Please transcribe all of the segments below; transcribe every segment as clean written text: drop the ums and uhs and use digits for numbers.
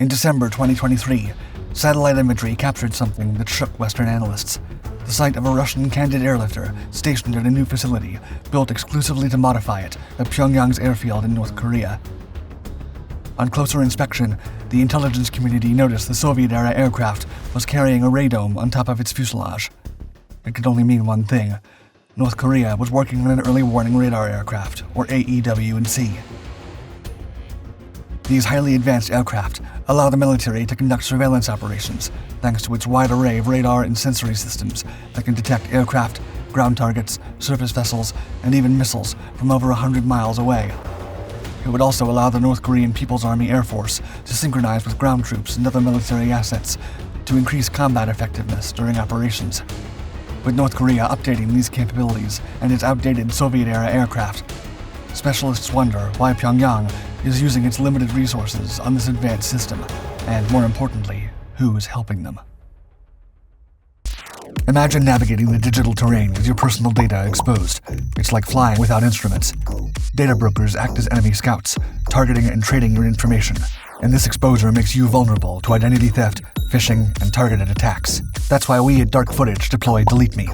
In December 2023, satellite imagery captured something that shook Western analysts. The site of a Russian Candid airlifter stationed at a new facility built exclusively to modify it at Pyongyang's airfield in North Korea. On closer inspection, the intelligence community noticed the Soviet-era aircraft was carrying a radome on top of its fuselage. It could only mean one thing. North Korea was working on an early warning radar aircraft, or AEW&C. These highly advanced aircraft allow the military to conduct surveillance operations thanks to its wide array of radar and sensory systems that can detect aircraft, ground targets, surface vessels, and even missiles from over 100 miles away. It would also allow the North Korean People's Army Air Force to synchronize with ground troops and other military assets to increase combat effectiveness during operations. With North Korea updating these capabilities and its outdated Soviet-era aircraft, specialists wonder why Pyongyang is using its limited resources on this advanced system, and more importantly, who's helping them. Imagine navigating the digital terrain with your personal data exposed. It's like flying without instruments. Data brokers act as enemy scouts, targeting and trading your information, and this exposure makes you vulnerable to identity theft, phishing, and targeted attacks. That's why we at Dark Footage deploy Delete Me.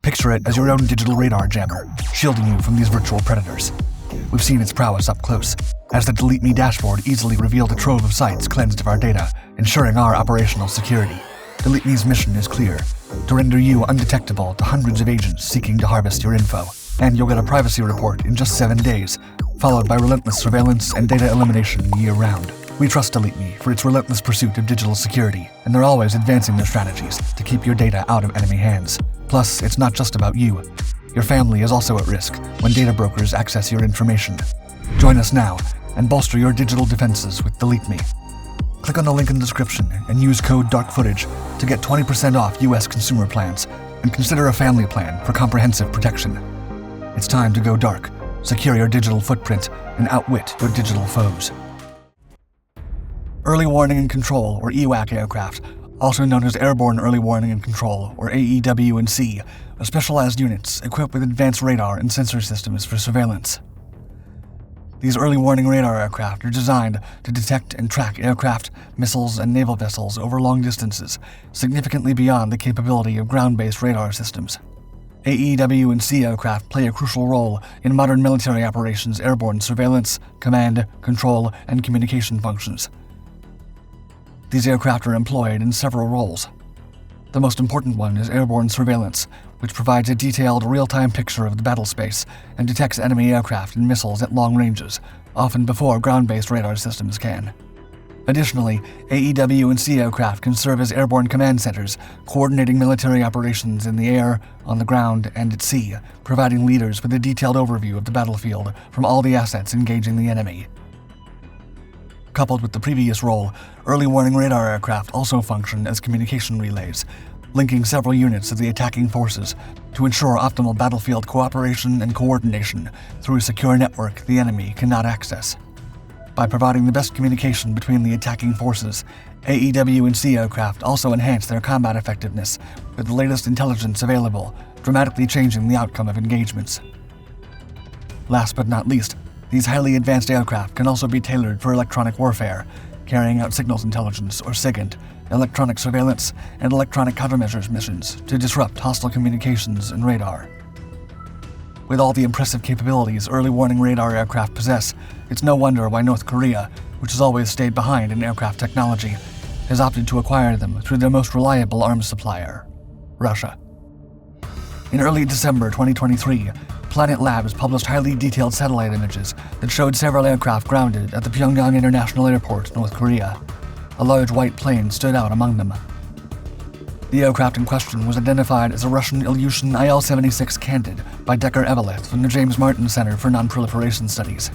Picture it as your own digital radar jammer, shielding you from these virtual predators. We've seen its prowess up close, as the Delete Me dashboard easily revealed a trove of sites cleansed of our data, ensuring our operational security. Delete Me's mission is clear: to render you undetectable to hundreds of agents seeking to harvest your info. And you'll get a privacy report in just 7 days, followed by relentless surveillance and data elimination year-round. We trust Delete Me for its relentless pursuit of digital security, and they're always advancing their strategies to keep your data out of enemy hands. Plus, it's not just about you. Your family is also at risk when data brokers access your information. Join us now and bolster your digital defenses with Delete Me. Click on the link in the description and use code DARKFOOTAGE to get 20% off US consumer plans, and consider a family plan for comprehensive protection. It's time to go dark, secure your digital footprint, and outwit your digital foes. Early Warning and Control, or EWAC aircraft, also known as Airborne Early Warning and Control, or AEW&C, are specialized units equipped with advanced radar and sensor systems for surveillance. These early warning radar aircraft are designed to detect and track aircraft, missiles, and naval vessels over long distances, significantly beyond the capability of ground-based radar systems. AEW&C aircraft play a crucial role in modern military operations' airborne surveillance, command, control, and communication functions. These aircraft are employed in several roles. The most important one is airborne surveillance, which provides a detailed, real-time picture of the battle space and detects enemy aircraft and missiles at long ranges, often before ground-based radar systems can. Additionally, AEW&C aircraft can serve as airborne command centers, coordinating military operations in the air, on the ground, and at sea, providing leaders with a detailed overview of the battlefield from all the assets engaging the enemy. Coupled with the previous role, early warning radar aircraft also function as communication relays, linking several units of the attacking forces to ensure optimal battlefield cooperation and coordination through a secure network the enemy cannot access. By providing the best communication between the attacking forces, AEW&C aircraft also enhance their combat effectiveness with the latest intelligence available, dramatically changing the outcome of engagements. Last but not least, these highly advanced aircraft can also be tailored for electronic warfare, carrying out signals intelligence, or SIGINT, electronic surveillance, and electronic countermeasures missions to disrupt hostile communications and radar. With all the impressive capabilities early warning radar aircraft possess, it's no wonder why North Korea, which has always stayed behind in aircraft technology, has opted to acquire them through their most reliable arms supplier, Russia. In early December 2023, Planet Labs published highly detailed satellite images that showed several aircraft grounded at the Pyongyang International Airport, North Korea. A large white plane stood out among them. The aircraft in question was identified as a Russian Ilyushin IL-76 Candid by Decker Eveleth from the James Martin Center for Non-Proliferation Studies.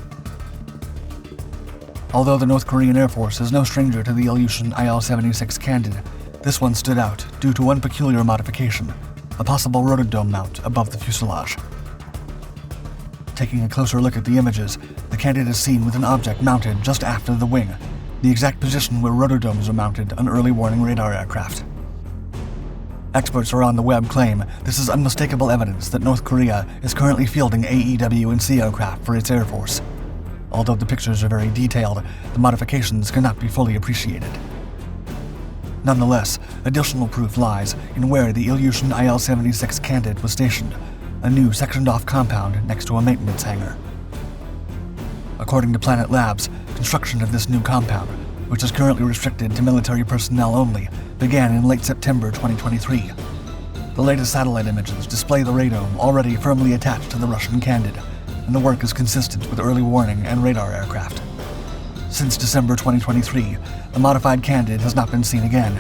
Although the North Korean Air Force is no stranger to the Ilyushin IL-76 Candid, this one stood out due to one peculiar modification, a possible radome mount above the fuselage. Taking a closer look at the images, the Candid is seen with an object mounted just after the wing, the exact position where rotodomes are mounted on early warning radar aircraft. Experts around the web claim this is unmistakable evidence that North Korea is currently fielding AEW&C aircraft for its Air Force. Although the pictures are very detailed, the modifications cannot be fully appreciated. Nonetheless, additional proof lies in where the Ilyushin IL-76 Candid was stationed, a new sectioned-off compound next to a maintenance hangar. According to Planet Labs, construction of this new compound, which is currently restricted to military personnel only, began in late September 2023. The latest satellite images display the radome already firmly attached to the Russian Candid, and the work is consistent with early warning and radar aircraft. Since December 2023, the modified Candid has not been seen again.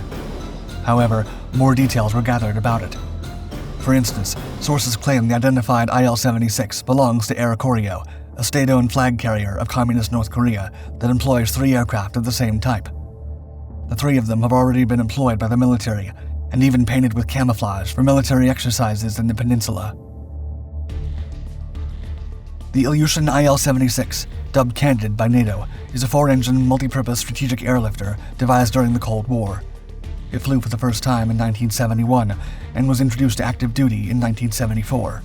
However, more details were gathered about it. For instance, sources claim the identified IL-76 belongs to Air Koryo, a state-owned flag carrier of Communist North Korea that employs 3 aircraft of the same type. The 3 of them have already been employed by the military, and even painted with camouflage for military exercises in the peninsula. The Ilyushin IL-76, dubbed Candid by NATO, is a 4-engine multi-purpose strategic airlifter devised during the Cold War. It flew for the first time in 1971 and was introduced to active duty in 1974.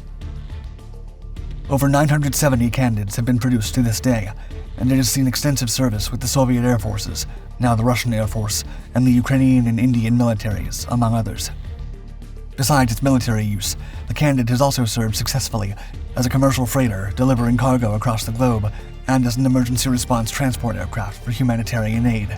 Over 970 Candids have been produced to this day, and it has seen extensive service with the Soviet Air Forces, now the Russian Air Force, and the Ukrainian and Indian militaries, among others. Besides its military use, the Candid has also served successfully as a commercial freighter delivering cargo across the globe and as an emergency response transport aircraft for humanitarian aid.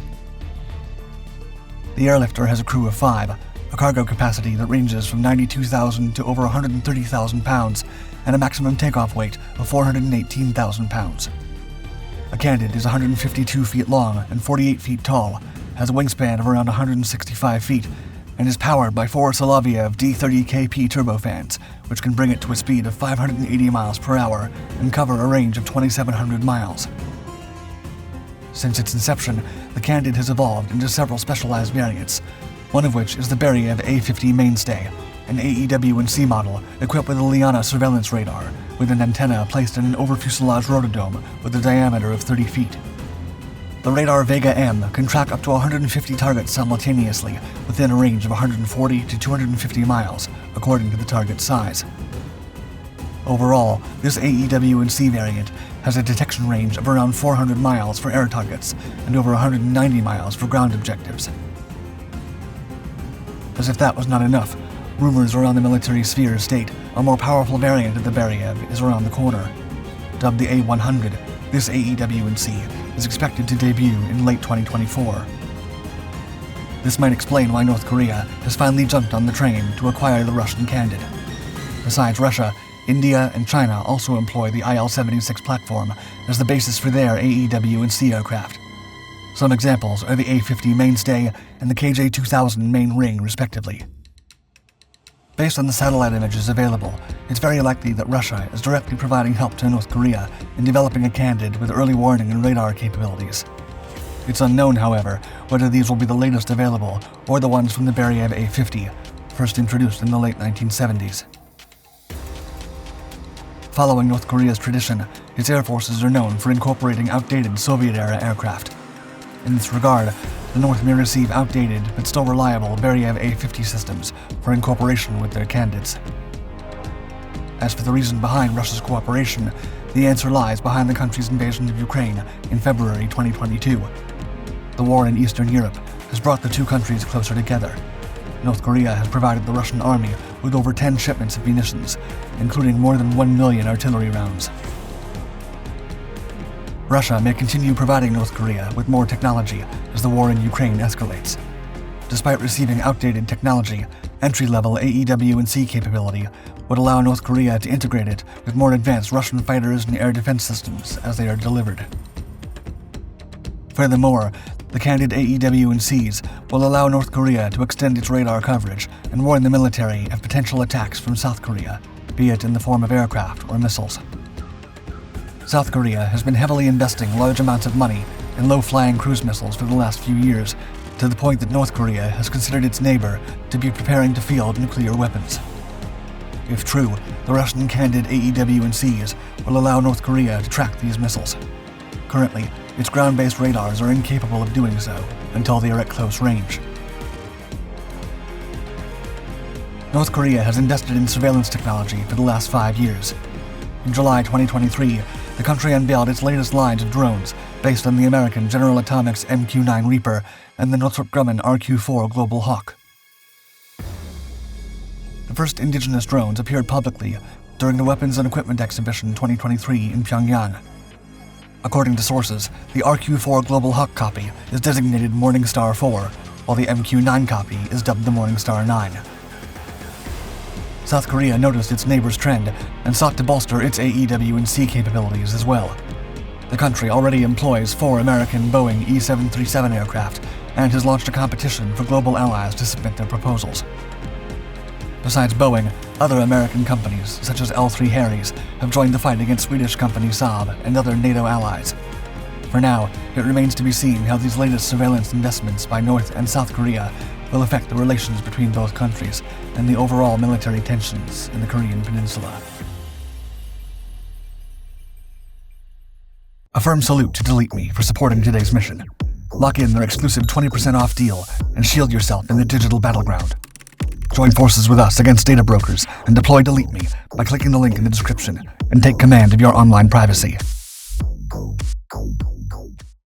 The airlifter has a crew of 5, a cargo capacity that ranges from 92,000 to over 130,000 pounds, and a maximum takeoff weight of 418,000 pounds. A Candid is 152 feet long and 48 feet tall, has a wingspan of around 165 feet, and is powered by 4 Soloviev D30KP turbofans, which can bring it to a speed of 580 miles per hour and cover a range of 2,700 miles. Since its inception, the Candid has evolved into several specialized variants, one of which is the Beriev A50 mainstay, an AEW&C model equipped with a Liana surveillance radar, with an antenna placed in an over-fuselage rotodome with a diameter of 30 feet. The radar Vega M can track up to 150 targets simultaneously within a range of 140 to 250 miles, according to the target size. Overall, this AEW&C variant has a detection range of around 400 miles for air targets and over 190 miles for ground objectives. As if that was not enough, rumors around the military sphere state a more powerful variant of the Beriev is around the corner. Dubbed the A100, this AEW&C is expected to debut in late 2024. This might explain why North Korea has finally jumped on the train to acquire the Russian Candid. Besides Russia, India and China also employ the IL-76 platform as the basis for their AEW&C aircraft. Some examples are the A50 mainstay and the KJ-2000 main ring, respectively. Based on the satellite images available, it's very likely that Russia is directly providing help to North Korea in developing a Candid with early warning and radar capabilities. It's unknown, however, whether these will be the latest available or the ones from the Beriev A50, first introduced in the late 1970s. Following North Korea's tradition, its air forces are known for incorporating outdated Soviet-era aircraft. In this regard, the North may receive outdated but still reliable Beriev A50 systems for incorporation with their Candids. As for the reason behind Russia's cooperation, the answer lies behind the country's invasion of Ukraine in February 2022. The war in Eastern Europe has brought the two countries closer together. North Korea has provided the Russian army with over 10 shipments of munitions, including more than 1 million artillery rounds. Russia may continue providing North Korea with more technology as the war in Ukraine escalates. Despite receiving outdated technology, entry-level AEW&C capability would allow North Korea to integrate it with more advanced Russian fighters and air defense systems as they are delivered. Furthermore, the Candid AEW&Cs will allow North Korea to extend its radar coverage and warn the military of potential attacks from South Korea, be it in the form of aircraft or missiles. South Korea has been heavily investing large amounts of money in low-flying cruise missiles for the last few years, to the point that North Korea has considered its neighbor to be preparing to field nuclear weapons. If true, the Russian Candid AEW&Cs will allow North Korea to track these missiles. Currently, its ground-based radars are incapable of doing so until they are at close range. North Korea has invested in surveillance technology for the last 5 years. In July 2023, the country unveiled its latest lines of drones based on the American General Atomics MQ-9 Reaper and the Northrop Grumman RQ-4 Global Hawk. The first indigenous drones appeared publicly during the Weapons and Equipment Exhibition 2023 in Pyongyang. According to sources, the RQ-4 Global Hawk copy is designated Morningstar 4, while the MQ-9 copy is dubbed the Morningstar 9. South Korea noticed its neighbor's trend and sought to bolster its AEW&C capabilities as well. The country already employs 4 American Boeing E-737 aircraft and has launched a competition for global allies to submit their proposals. Besides Boeing, other American companies, such as L3 Harries, have joined the fight against Swedish company Saab and other NATO allies. For now, it remains to be seen how these latest surveillance investments by North and South Korea will affect the relations between both countries and the overall military tensions in the Korean Peninsula. A firm salute to Delete Me for supporting today's mission. Lock in their exclusive 20% off deal and shield yourself in the digital battleground. Join forces with us against data brokers and deploy Delete Me by clicking the link in the description and take command of your online privacy.